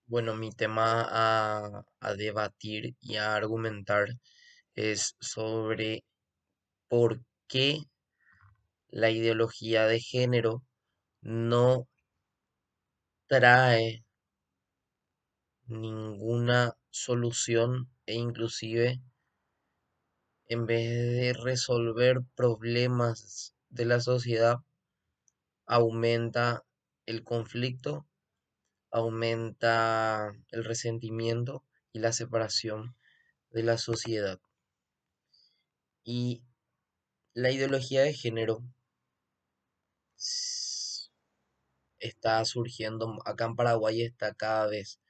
Bueno, mi tema a debatir y a argumentar es sobre por qué la ideología de género no trae ninguna solución e inclusive en vez de resolver problemas de la sociedad, aumenta el conflicto, aumenta el resentimiento y la separación de la sociedad. Y la ideología de género s- está surgiendo acá en Paraguay, está cada vez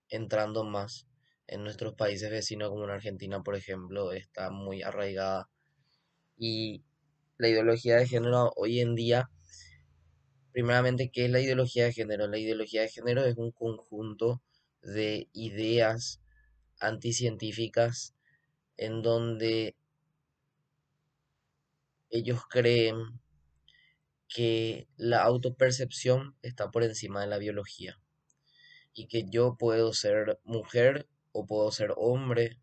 entrando más. En nuestros países vecinos, como en Argentina, por ejemplo, está muy arraigada. Y la ideología de género hoy en día, primeramente, ¿qué es la ideología de género? La ideología de género es un conjunto de ideas anticientíficas en donde ellos creen que la autopercepción está por encima de la biología y que yo puedo ser mujer o puedo ser hombre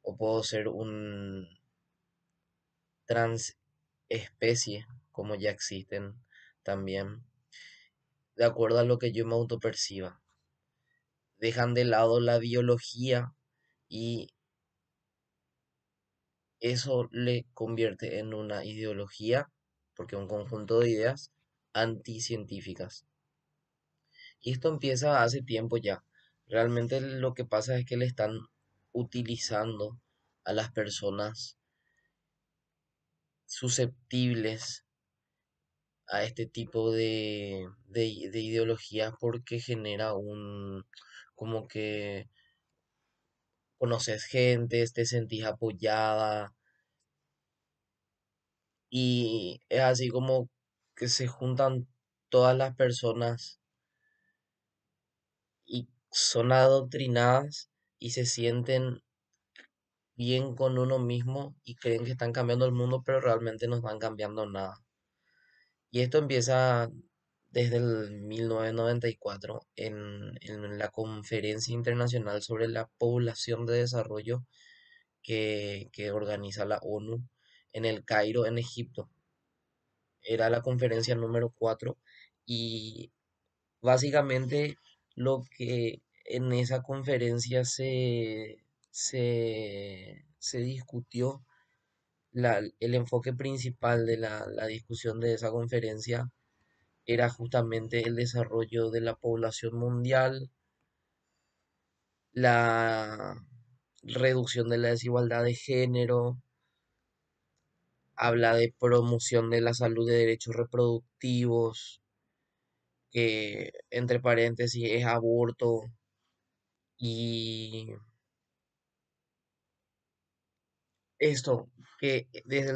o puedo ser un transespecie como ya existen también, de acuerdo a lo que yo me autoperciba. Dejan de lado la biología y eso le convierte en una ideología, porque es un conjunto de ideas anticientíficas. Y esto empieza hace tiempo ya. Realmente lo que pasa es que le están utilizando a las personas susceptibles a este tipo de ideologías porque genera como que conoces gente, te sentís apoyada y es así como que se juntan todas las personas y son adoctrinadas y se sienten bien con uno mismo y creen que están cambiando el mundo, pero realmente no están cambiando nada. Y esto empieza desde el 1994 en la Conferencia Internacional sobre la Población de Desarrollo que organiza la ONU en el Cairo, en Egipto. Era la conferencia número 4 y básicamente lo que en esa conferencia se discutió, el enfoque principal de la discusión de esa conferencia era justamente el desarrollo de la población mundial, la reducción de la desigualdad de género, habla de promoción de la salud de derechos reproductivos, que entre paréntesis es aborto, y esto que desde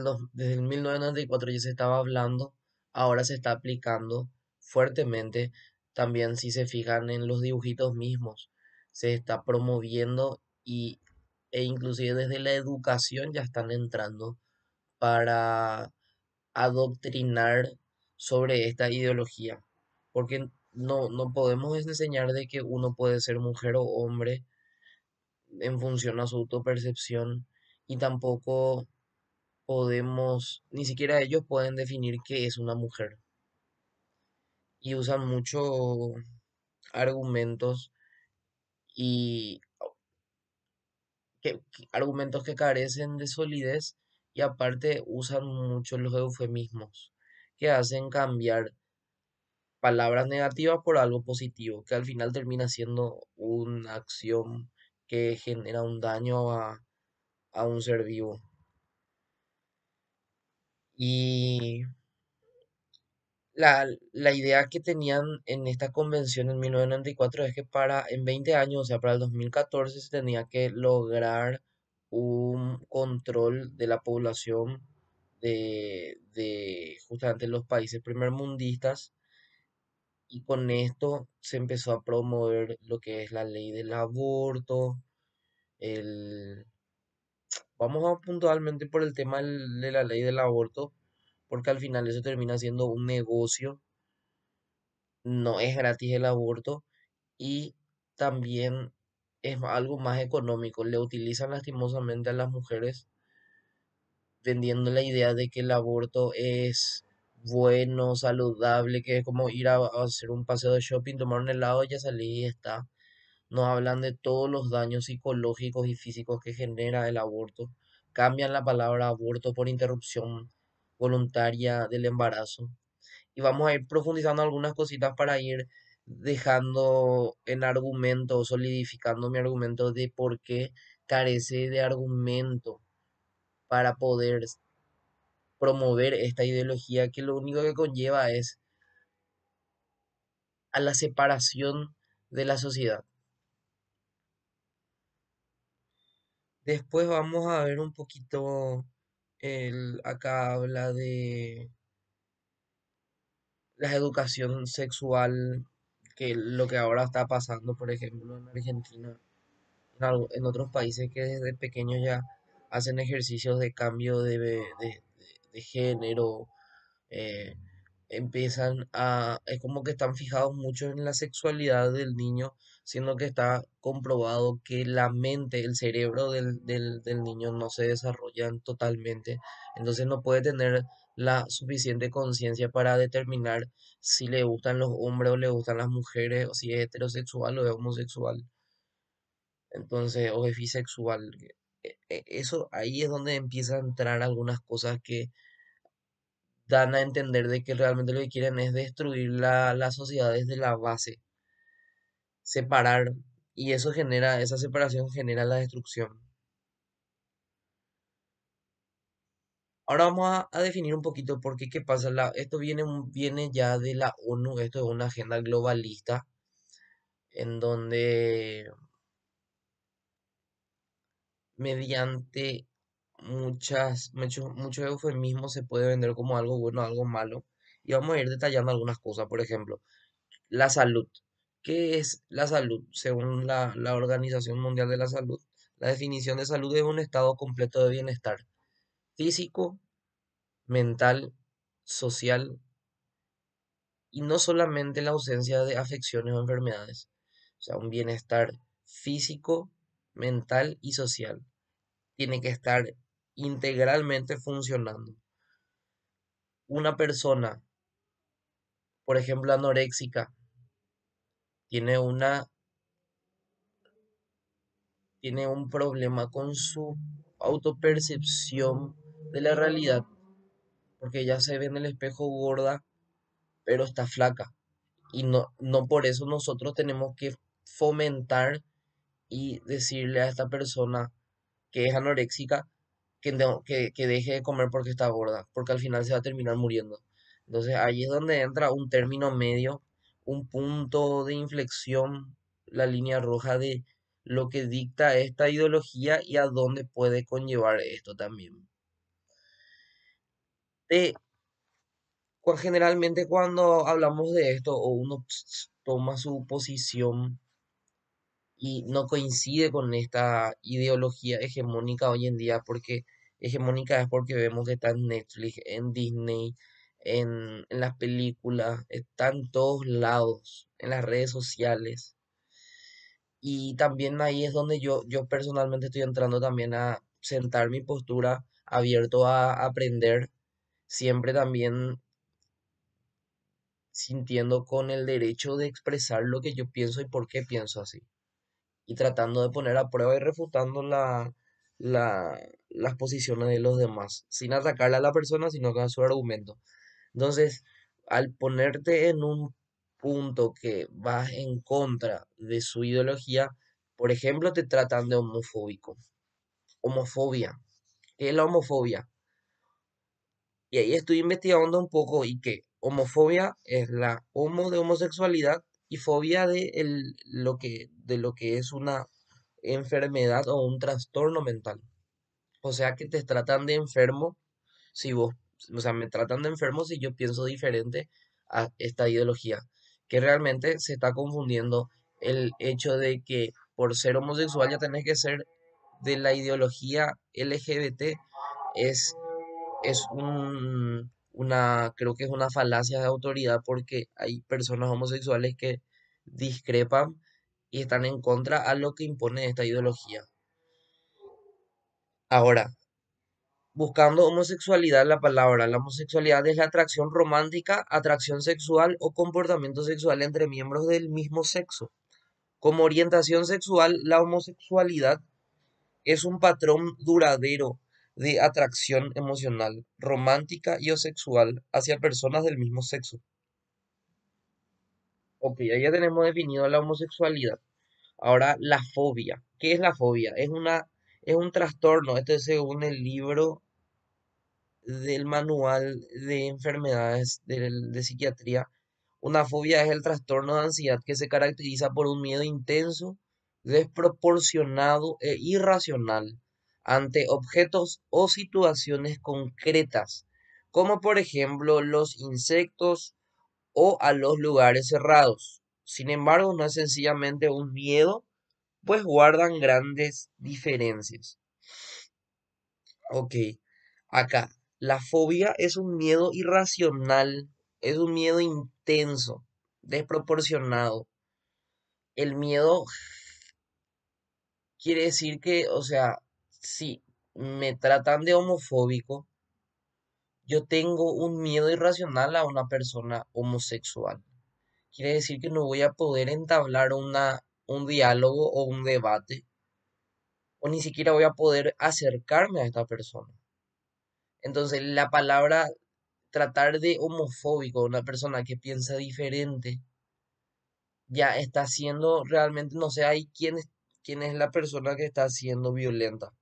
el 1994 ya se estaba hablando, ahora se está aplicando fuertemente. También si se fijan en los dibujitos mismos, se está promoviendo e inclusive desde la educación ya están entrando para adoctrinar sobre esta ideología. Porque no podemos enseñar de que uno puede ser mujer o hombre en función a su autopercepción y tampoco ni siquiera ellos pueden definir qué es una mujer y usan mucho argumentos y argumentos que carecen de solidez y aparte usan mucho los eufemismos que hacen cambiar palabras negativas por algo positivo, que al final termina siendo una acción que genera un daño a un ser vivo. Y la idea que tenían en esta convención en 1994 es que en 20 años, o sea, para el 2014, se tenía que lograr un control de la población de justamente los países primermundistas y con esto se empezó a promover lo que es la ley del aborto, el, vamos a puntualmente por el tema de la ley del aborto, porque al final eso termina siendo un negocio, no es gratis el aborto y también es algo más económico. Le utilizan lastimosamente a las mujeres vendiendo la idea de que el aborto es bueno, saludable, que es como ir a hacer un paseo de shopping, tomar un helado y ya salí y está. Nos hablan de todos los daños psicológicos y físicos que genera el aborto. Cambian la palabra aborto por interrupción voluntaria del embarazo. Y vamos a ir profundizando algunas cositas para ir dejando en argumento, solidificando mi argumento de por qué carece de argumento para poder promover esta ideología que lo único que conlleva es a la separación de la sociedad. Después vamos a ver un poquito, acá habla de la educación sexual, que lo que ahora está pasando, por ejemplo, en Argentina, en otros países que desde pequeños ya hacen ejercicios de cambio de género, eh, es como que están fijados mucho en la sexualidad del niño, siendo que está comprobado que la mente, el cerebro del niño no se desarrollan totalmente, entonces no puede tener la suficiente conciencia para determinar si le gustan los hombres o le gustan las mujeres, o si es heterosexual o es homosexual, entonces, o es bisexual. Eso ahí es donde empieza a entrar algunas cosas que dan a entender de que realmente lo que quieren es destruir la sociedad desde la base, separar, y eso genera, esa separación genera la destrucción. Ahora vamos a definir un poquito por qué, qué pasa. Esto viene ya de la ONU, esto es una agenda globalista, en donde mediante muchos eufemismos se puede vender como algo bueno, algo malo. Y vamos a ir detallando algunas cosas. Por ejemplo, la salud. ¿Qué es la salud? Según la Organización Mundial de la Salud, la definición de salud es un estado completo de bienestar físico, mental, social y no solamente la ausencia de afecciones o enfermedades. O sea, un bienestar físico, mental y social. Tiene que estar integralmente funcionando. Una persona, por ejemplo, anoréxica, tiene tiene un problema con su autopercepción de la realidad, porque ella se ve en el espejo gorda, pero está flaca. Y no por eso nosotros tenemos que fomentar y decirle a esta persona que es anoréxica que deje de comer porque está gorda, porque al final se va a terminar muriendo. Entonces ahí es donde entra un término medio, un punto de inflexión, la línea roja de lo que dicta esta ideología y a dónde puede conllevar esto también. De, Generalmente cuando hablamos de esto o uno toma su posición y no coincide con esta ideología hegemónica hoy en día, porque hegemónica es porque vemos que está en Netflix, en Disney, en las películas, está en todos lados, en las redes sociales. Y también ahí es donde yo personalmente estoy entrando también a sentar mi postura, abierto a aprender, siempre también sintiendo con el derecho de expresar lo que yo pienso y por qué pienso así, y tratando de poner a prueba y refutando la- las posiciones de los demás, sin atacarle a la persona, sino con su argumento. Entonces, al ponerte en un punto que vas en contra de su ideología, por ejemplo, te tratan de homofóbico. Homofobia. ¿Qué es la homofobia? Y ahí estoy investigando un poco y que homofobia es la homo de homosexualidad y fobia de lo que es una enfermedad o un trastorno mental. O sea que te tratan de enfermo si vos, o sea, me tratan de enfermo si yo pienso diferente a esta ideología. Que realmente se está confundiendo el hecho de que por ser homosexual ya tenés que ser de la ideología LGBT. Es, creo que es una falacia de autoridad porque hay personas homosexuales que discrepan y están en contra a lo que impone esta ideología. Ahora, buscando homosexualidad, la homosexualidad es la atracción romántica, atracción sexual o comportamiento sexual entre miembros del mismo sexo. Como orientación sexual, la homosexualidad es un patrón duradero de atracción emocional, romántica y o sexual hacia personas del mismo sexo. Ok, ahí ya tenemos definido la homosexualidad. Ahora, la fobia. ¿Qué es la fobia? Es un trastorno, este es según el libro del manual de enfermedades de psiquiatría. Una fobia es el trastorno de ansiedad que se caracteriza por un miedo intenso, desproporcionado e irracional ante objetos o situaciones concretas, como por ejemplo los insectos o a los lugares cerrados. Sin embargo, no es sencillamente un miedo, pues guardan grandes diferencias. Ok, acá, la fobia es un miedo irracional, es un miedo intenso, desproporcionado. El miedo quiere decir que, o sea, si me tratan de homofóbico, yo tengo un miedo irracional a una persona homosexual. Quiere decir que no voy a poder entablar un diálogo o un debate, o ni siquiera voy a poder acercarme a esta persona. Entonces, la palabra tratar de homofóbico a una persona que piensa diferente ya está siendo realmente, no sé, ahí quién es la persona que está siendo violenta.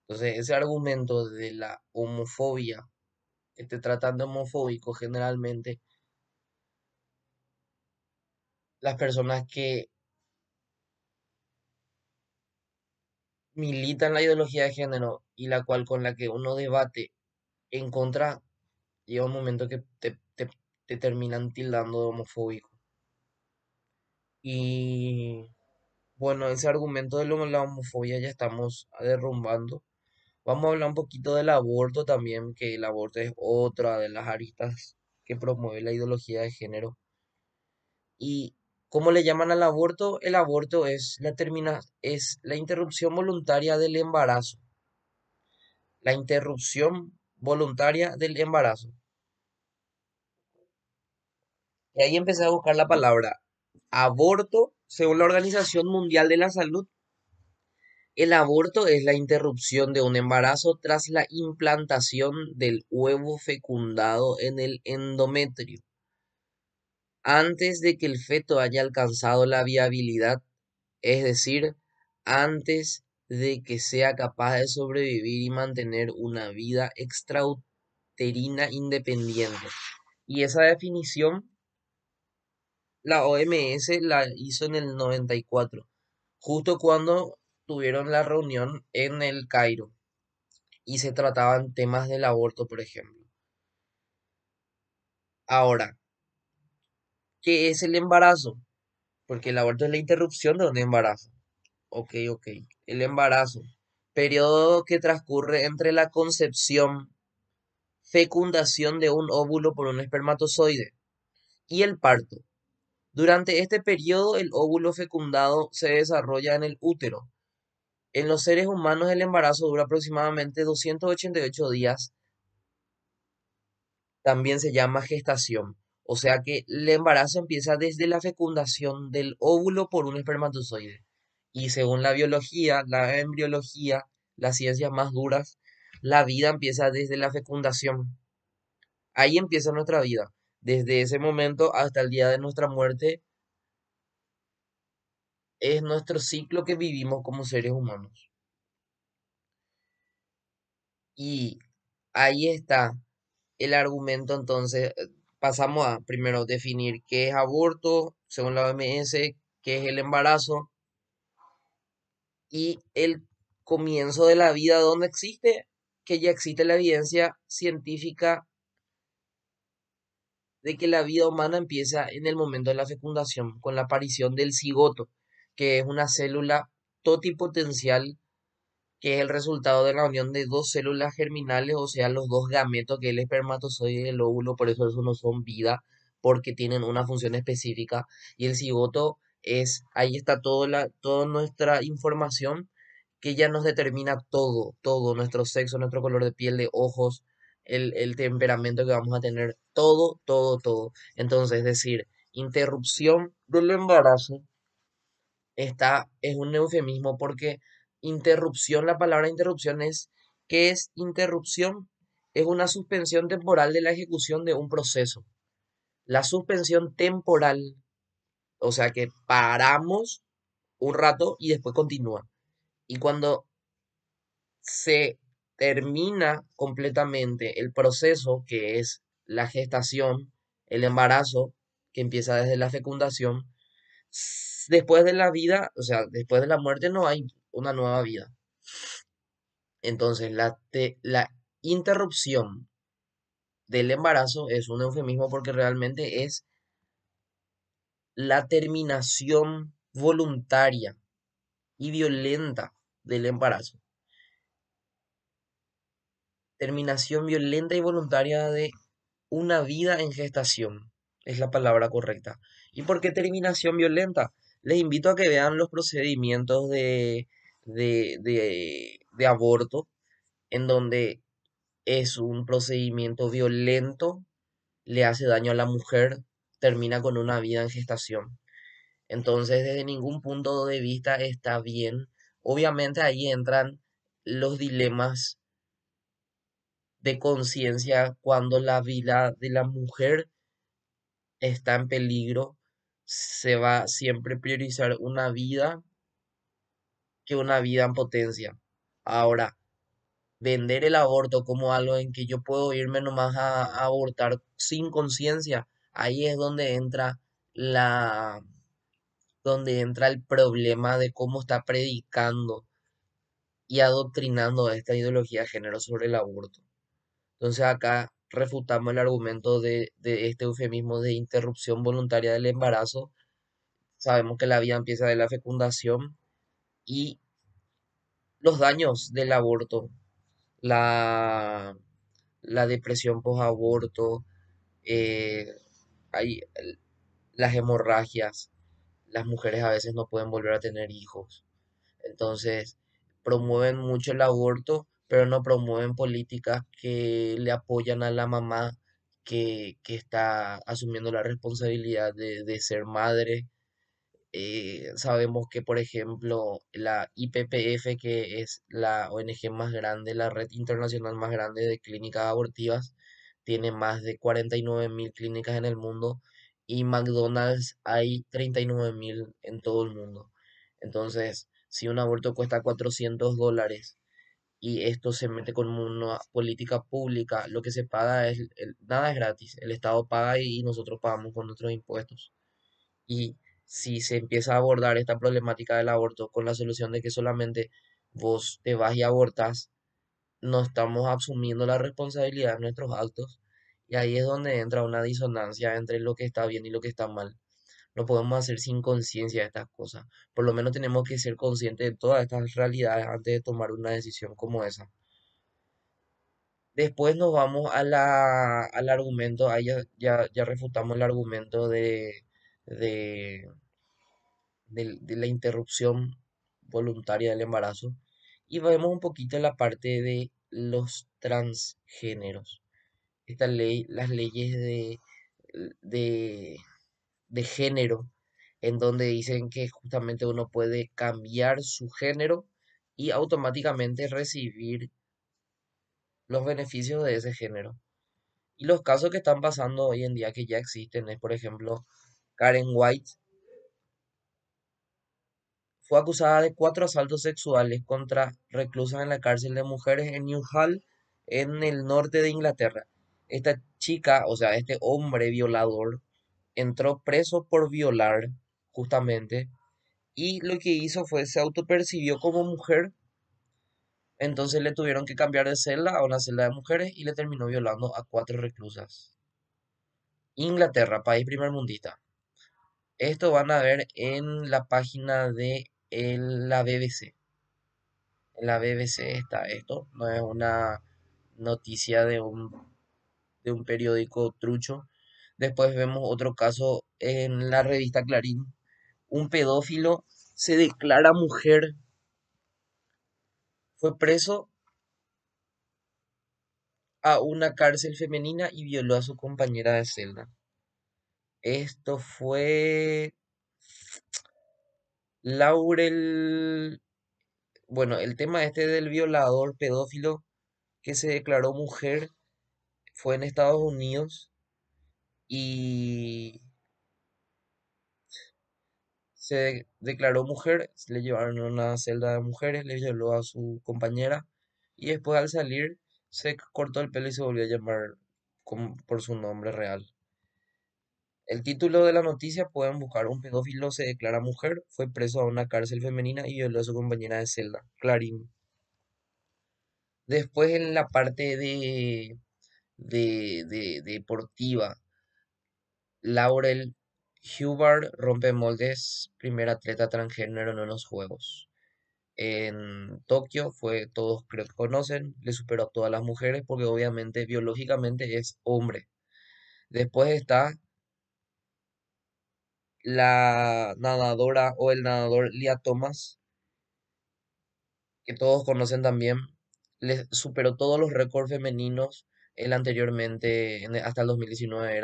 Entonces, ese argumento de la homofobia, que te tratan de homofóbico generalmente, las personas que militan la ideología de género y la cual con la que uno debate en contra, llega un momento que te terminan tildando de homofóbico. Y bueno, ese argumento de la homofobia ya estamos derrumbando. Vamos a hablar un poquito del aborto también, que el aborto es otra de las aristas que promueve la ideología de género. ¿Y cómo le llaman al aborto? El aborto es es la interrupción voluntaria del embarazo. La interrupción voluntaria del embarazo. Y ahí empecé a buscar la palabra aborto, según la Organización Mundial de la Salud. El aborto es la interrupción de un embarazo tras la implantación del huevo fecundado en el endometrio, antes de que el feto haya alcanzado la viabilidad, es decir, antes de que sea capaz de sobrevivir y mantener una vida extrauterina independiente. Y esa definición la OMS la hizo en el 94, justo cuando tuvieron la reunión en el Cairo y se trataban temas del aborto, por ejemplo. Ahora, ¿qué es el embarazo? Porque el aborto es la interrupción de un embarazo. Ok, ok. El embarazo. Periodo que transcurre entre la concepción, fecundación de un óvulo por un espermatozoide y el parto. Durante este periodo, el óvulo fecundado se desarrolla en el útero. En los seres humanos, el embarazo dura aproximadamente 288 días. También se llama gestación. O sea que el embarazo empieza desde la fecundación del óvulo por un espermatozoide. Y según la biología, la embriología, las ciencias más duras, la vida empieza desde la fecundación. Ahí empieza nuestra vida. Desde ese momento hasta el día de nuestra muerte es nuestro ciclo que vivimos como seres humanos. Y ahí está el argumento. Entonces, pasamos a primero definir qué es aborto, según la OMS, qué es el embarazo y el comienzo de la vida donde existe, que ya existe la evidencia científica de que la vida humana empieza en el momento de la fecundación, con la aparición del cigoto, que es una célula totipotencial que es el resultado de la unión de dos células germinales, o sea, los dos gametos, que es el espermatozoide y el óvulo. Por eso no son vida, porque tienen una función específica. Y el cigoto ahí está toda nuestra información que ya nos determina todo, nuestro sexo, nuestro color de piel, de ojos, el temperamento que vamos a tener, todo. Entonces, es decir, interrupción del embarazo es un eufemismo porque interrupción, la palabra interrupción ¿qué es interrupción? Es una suspensión temporal de la ejecución de un proceso. La suspensión temporal, o sea que paramos un rato y después continúa. Y cuando se termina completamente el proceso que es la gestación, el embarazo, que empieza desde la fecundación, después de la vida, o sea, después de la muerte no hay una nueva vida. Entonces, la interrupción del embarazo es un eufemismo porque realmente es la terminación voluntaria y violenta del embarazo. Terminación violenta y voluntaria de una vida en gestación. Es la palabra correcta. ¿Y por qué terminación violenta? Les invito a que vean los procedimientos de aborto, en donde es un procedimiento violento, le hace daño a la mujer, termina con una vida en gestación. Entonces, desde ningún punto de vista está bien. Obviamente ahí entran los dilemas de conciencia cuando la vida de la mujer está en peligro. Se va siempre a priorizar una vida que una vida en potencia. Ahora, vender el aborto como algo en que yo puedo irme nomás a abortar sin conciencia, ahí es la, donde entra el problema de cómo está predicando y adoctrinando esta ideología de género sobre el aborto. Entonces acá refutamos el argumento de este eufemismo de interrupción voluntaria del embarazo. Sabemos que la vida empieza de la fecundación y los daños del aborto, la, la depresión posaborto, eh, hay las hemorragias, las mujeres a veces no pueden volver a tener hijos. Entonces, promueven mucho el aborto, pero no promueven políticas que le apoyan a la mamá que está asumiendo la responsabilidad de ser madre. Sabemos que, por ejemplo, la IPPF, que es la ONG más grande, la red internacional más grande de clínicas abortivas, tiene más de 49.000 clínicas en el mundo y McDonald's hay 39.000 en todo el mundo. Entonces, si un aborto cuesta $400 y esto se mete con una política pública, lo que se paga nada es gratis. El Estado paga y nosotros pagamos con nuestros impuestos. Y si se empieza a abordar esta problemática del aborto con la solución de que solamente vos te vas y abortas, no estamos asumiendo la responsabilidad de nuestros actos. Y ahí es donde entra una disonancia entre lo que está bien y lo que está mal. No podemos hacer sin conciencia de estas cosas. Por lo menos tenemos que ser conscientes de todas estas realidades antes de tomar una decisión como esa. Después nos vamos al argumento, ahí ya refutamos el argumento de, de la interrupción voluntaria del embarazo y vemos un poquito la parte de los transgéneros. Esta ley, las leyes de, de género, en donde dicen que justamente uno puede cambiar su género y automáticamente recibir los beneficios de ese género. Y los casos que están pasando hoy en día que ya existen es, por ejemplo, Karen White fue acusada de 4 asaltos sexuales contra reclusas en la cárcel de mujeres en Newhall, en el norte de Inglaterra. Esta chica, o sea, este hombre violador, entró preso por violar, justamente, y lo que hizo fue se autopercibió como mujer, entonces le tuvieron que cambiar de celda a una celda de mujeres y le terminó violando a 4 reclusas. Inglaterra, país primermundista. Esto van a ver en la página de la BBC. En la BBC está esto, no es una noticia de un periódico trucho. Después vemos otro caso en la revista Clarín, Un pedófilo se declara mujer, fue preso a una cárcel femenina y violó a su compañera de celda. Esto fue Laurel. Bueno, el tema este del violador pedófilo que se declaró mujer fue en Estados Unidos y se declaró mujer, le llevaron a una celda de mujeres, le violó a su compañera y después al salir se cortó el pelo y se volvió a llamar por su nombre real. El título de la noticia pueden buscar: un pedófilo se declara mujer, fue preso a una cárcel femenina y violó a su compañera de celda, Clarín. Después en la parte de deportiva, Laurel Hubbard rompe moldes, primer atleta transgénero en unos juegos. En Tokio fue, todos creo que conocen, le superó a todas las mujeres porque obviamente biológicamente es hombre. Después está la nadadora o el nadador Lia Thomas, que todos conocen también, le superó todos los récords femeninos. Él anteriormente, hasta el 2019,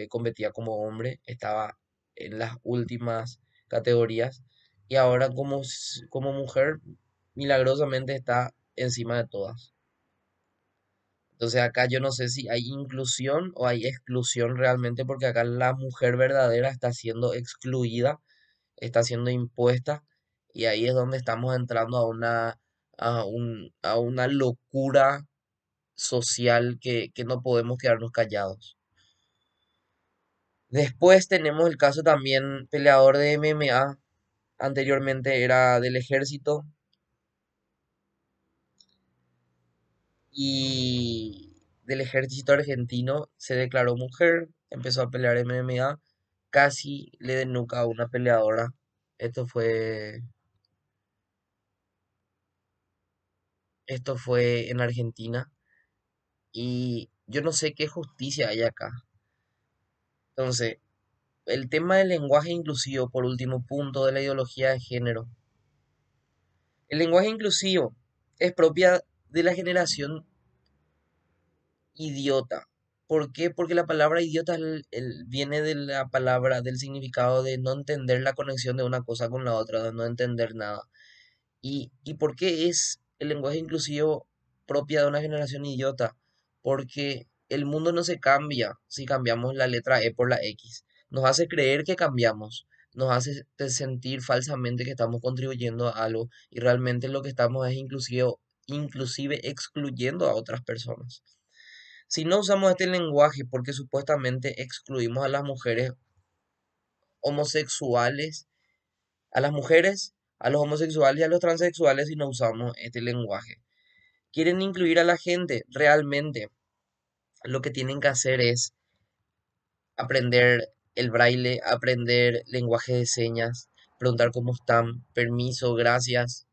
competía como hombre, estaba en las últimas categorías y ahora como mujer, milagrosamente está encima de todas. Entonces acá yo no sé si hay inclusión o hay exclusión realmente, porque acá la mujer verdadera está siendo excluida, está siendo impuesta, y ahí es donde estamos entrando a una locura social que no podemos quedarnos callados. Después tenemos el caso también peleador de MMA, anteriormente era del ejército y del ejército argentino, se declaró mujer, empezó a pelear MMA, casi le denuca a una peleadora. Esto fue, esto fue en Argentina y yo no sé qué justicia hay acá. Entonces, el tema del lenguaje inclusivo, por último punto de la ideología de género. El lenguaje inclusivo es propia de la generación idiota. ¿Por qué? Porque la palabra idiota viene de la palabra, del significado de no entender la conexión de una cosa con la otra, de no entender nada. ¿Y por qué es el lenguaje inclusivo propia de una generación idiota? Porque el mundo no se cambia si cambiamos la letra E por la X. Nos hace creer que cambiamos, nos hace sentir falsamente que estamos contribuyendo a algo y realmente lo que estamos es inclusive excluyendo a otras personas. Si no usamos este lenguaje porque supuestamente excluimos a las mujeres homosexuales, a las mujeres, a los homosexuales y a los transexuales, si no usamos este lenguaje. Quieren incluir a la gente, realmente lo que tienen que hacer es aprender el braille, aprender lenguaje de señas, preguntar cómo están, permiso, gracias,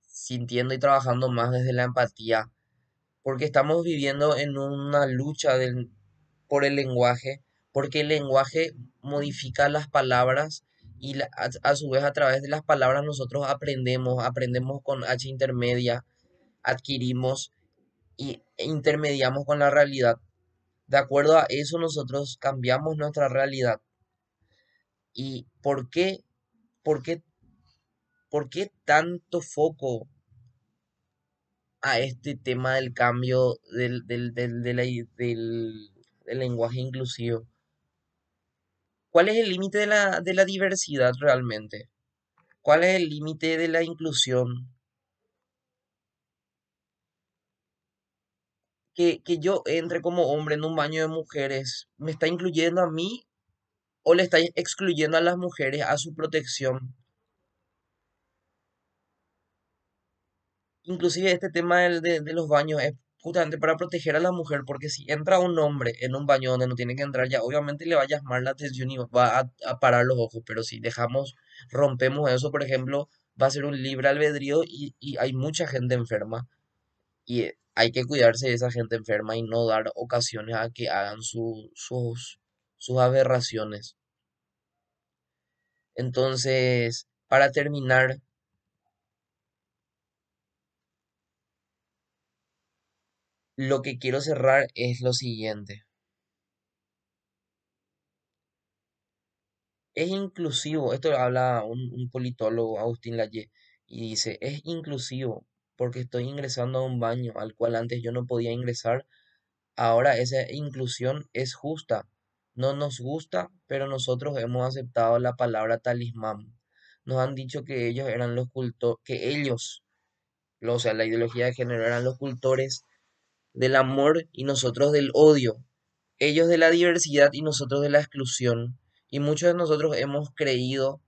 sintiendo y trabajando más desde la empatía, porque estamos viviendo en una lucha por el lenguaje, porque el lenguaje modifica las palabras y a su vez a través de las palabras nosotros aprendemos con H intermedia, adquirimos e intermediamos con la realidad. De acuerdo a eso nosotros cambiamos nuestra realidad. ¿Y por qué tanto foco a este tema del cambio del lenguaje inclusivo? ¿Cuál es el límite de la diversidad realmente? ¿Cuál es el límite de la inclusión? Que yo entre como hombre en un baño de mujeres, ¿me está incluyendo a mí o le está excluyendo a las mujeres a su protección? Inclusive este tema de los baños es justamente para proteger a la mujer, porque si entra un hombre en un baño donde no tiene que entrar, ya obviamente le va a llamar la atención y va a parar los ojos, pero si rompemos eso, por ejemplo, va a ser un libre albedrío y hay mucha gente enferma y hay que cuidarse de esa gente enferma y no dar ocasiones a que hagan sus aberraciones. Entonces, para terminar, lo que quiero cerrar es lo siguiente. Es inclusivo, esto habla un politólogo, Agustín Laje, y dice, es inclusivo porque estoy ingresando a un baño al cual antes yo no podía ingresar. Ahora esa inclusión es justa. No nos gusta, pero nosotros hemos aceptado la palabra talismán. Nos han dicho que ellos eran los cultores, que ellos, o sea, la ideología de género eran los cultores del amor y nosotros del odio. Ellos de la diversidad y nosotros de la exclusión. Y muchos de nosotros hemos creído,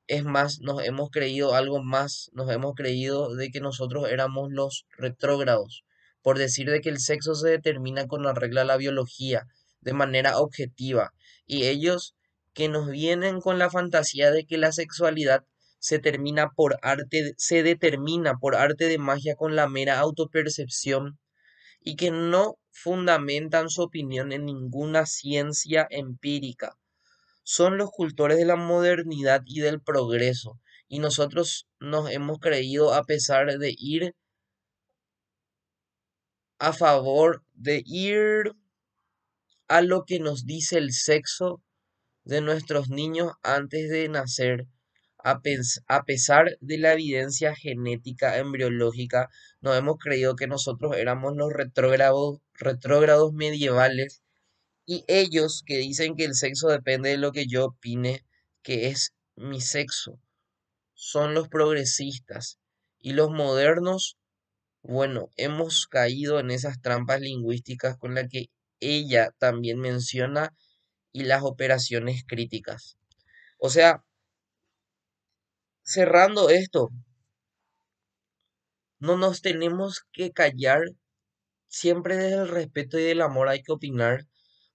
es más, nos hemos creído algo más, nos hemos creído de que nosotros éramos los retrógrados, por decir de que el sexo se determina con la regla de la biología, de manera objetiva, y ellos que nos vienen con la fantasía de que la sexualidad se determina por arte de magia con la mera autopercepción y que no fundamentan su opinión en ninguna ciencia empírica. Son los cultores de la modernidad y del progreso, y nosotros nos hemos creído a pesar de ir a favor, de ir a lo que nos dice el sexo de nuestros niños antes de nacer, a pesar de la evidencia genética embriológica, nos hemos creído que nosotros éramos los retrógrados medievales y ellos que dicen que el sexo depende de lo que yo opine, que es mi sexo, son los progresistas. Y los modernos, bueno, hemos caído en esas trampas lingüísticas con las que ella también menciona y las operaciones críticas. O sea, cerrando esto, no nos tenemos que callar. Siempre desde el respeto y el amor hay que opinar,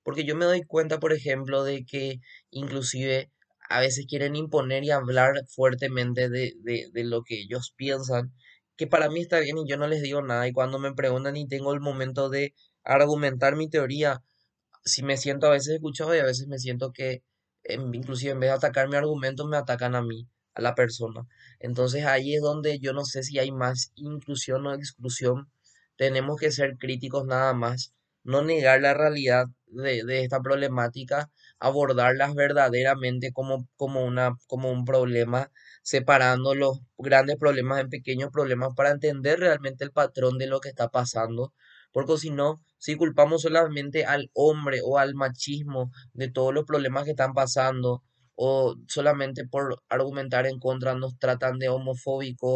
porque yo me doy cuenta, por ejemplo, de que inclusive a veces quieren imponer y hablar fuertemente de lo que ellos piensan, que para mí está bien y yo no les digo nada, y cuando me preguntan y tengo el momento de argumentar mi teoría, si me siento a veces escuchado y a veces me siento que inclusive en vez de atacar mi argumento me atacan a mí, a la persona. Entonces ahí es donde yo no sé si hay más inclusión o exclusión. Tenemos que ser críticos nada más, no negar la realidad de esta problemática, abordarlas verdaderamente como un problema, separando los grandes problemas en pequeños problemas para entender realmente el patrón de lo que está pasando, porque si no, si culpamos solamente al hombre o al machismo de todos los problemas que están pasando, o solamente por argumentar en contra nos tratan de homofóbicos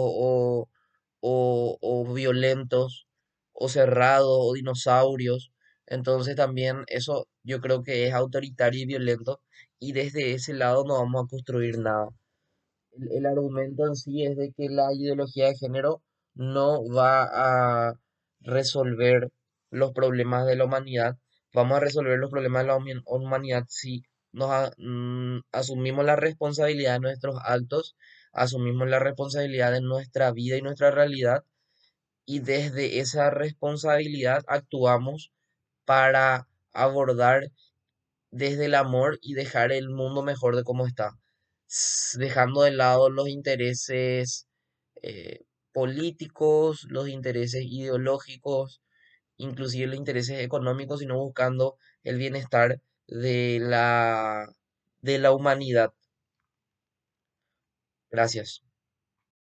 o violentos, o cerrados, o dinosaurios, entonces también eso yo creo que es autoritario y violento, y desde ese lado no vamos a construir nada. El argumento en sí es de que la ideología de género no va a resolver los problemas de la humanidad. Vamos a resolver los problemas de la humanidad si asumimos la responsabilidad de nuestros actos, asumimos la responsabilidad de nuestra vida y nuestra realidad, y desde esa responsabilidad actuamos para abordar desde el amor y dejar el mundo mejor de cómo está, dejando de lado los intereses políticos, los intereses ideológicos, inclusive los intereses económicos, sino buscando el bienestar de la humanidad. Gracias.